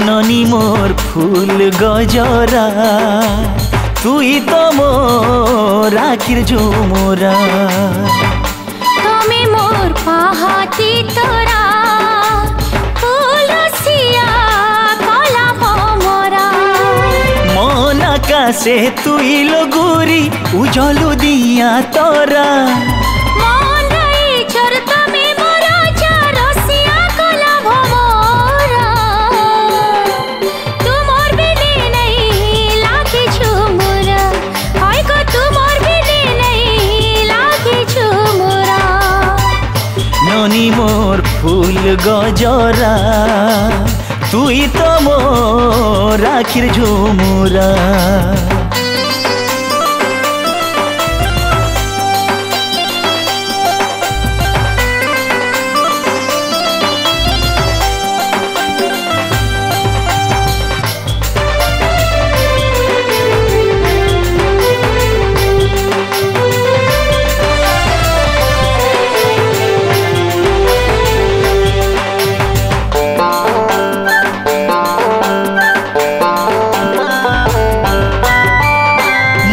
ननी मोर फूल गजरा तुई तो मोर आखिर झुमुरा তুমি মোর পাহাতি তোরা ফুল রসিয়া কলা ভমরা मन आकाशे तुई लगुरी उजलू दिया तोरा মন রাই চর তুমি মোর চা রসিয়া কলা ভমরা তুমোর বিনে নাই লাখি ঝুমুরা হয় গো তুমোর বিনে নাই লাখি ঝুমুরা ननी मोर फूल गजरा तुई तो मोर आखिर झुमुरा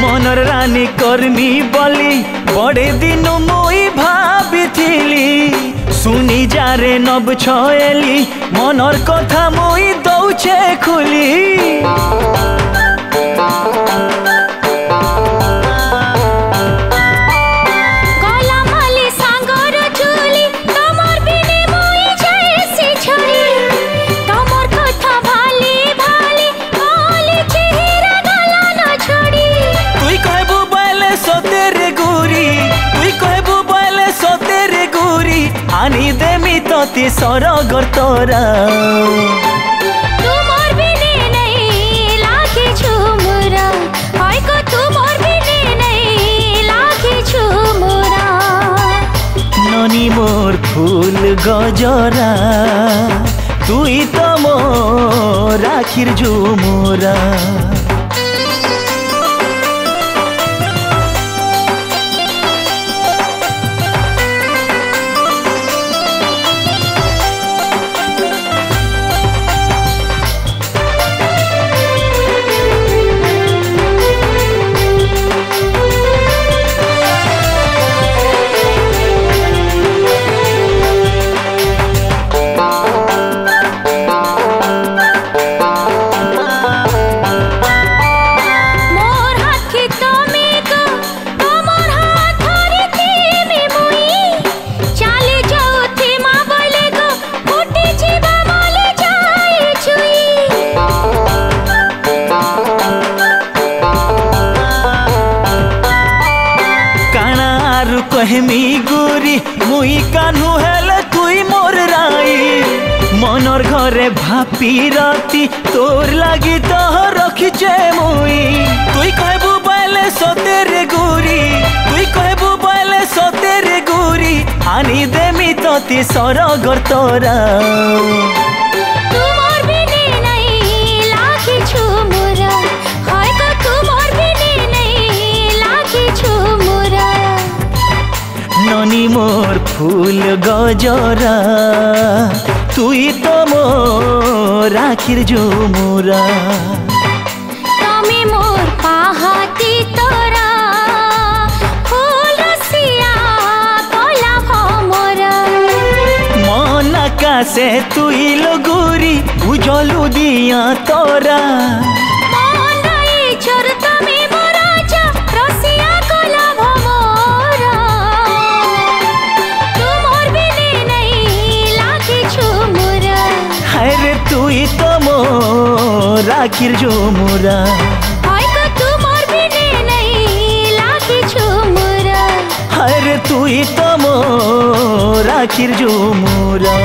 मनर रानी कर्मी बोली बड़े दिन मुई भाभी सुनी जारे नब छेली मनर कथा मुई दौचे खुली গলা মালি সাঙ্গর চুলি তোমার বিনে মই যাইছি ছড়ি তোমার কথা ভালি ভালি বলি চেহারা গলা না ছড়ি তুই কইবু বলে সতেরে গুরি তুই কইবু বলে সতেরে গুরি আনি দেমি ততি সরগর তোরা তোমার বিনে নাই লাখি ঝুমুরা হয় গো তোমার বিনে নাই লাখি ঝুমুরা ननी मोर फूल गजरा तुई तो मोर आखिर झुमुरा মোর হাতকে তুমি গো তোমার হাত ধরিতে মুই চালে যাওতে মা বলে গো ফুটে জিবা বলে যাই চুই काना आरु कहमी गुरी मुई कान्हू हेले तुई मोर राई मनर घरे भापी राती तोर लागी तो रखिचे मुई तुई कहबू बले सतेरे गुरी तुई कहबू बले सतेरे गुरी आनी देमी तती सरगर तोरा তোমার বিনে নাই লাখি ঝুমুরা হয় গো তোমার বিনে নাই লাখি ঝুমুরা ननी मोर फूल गजरा तुई तो मोर आखिर झुमुरा তুমি মোর পাহাতি তোরা ফুল রসিয়া কলা ভমরা मन आकाशे तुई लगुरी उजलू दिया तोरा মন রাই চর তুমি মোর চা রসিয়া কলা ভমরা তুমোর বিনে নাই লাখি ঝুমুরা अरे तुई तो मोर आखिर झुमुरा হয় গো তোমার বিনে নাই লাখি ঝুমুরা अरे तुई तो मोर आखिर झुमुरा।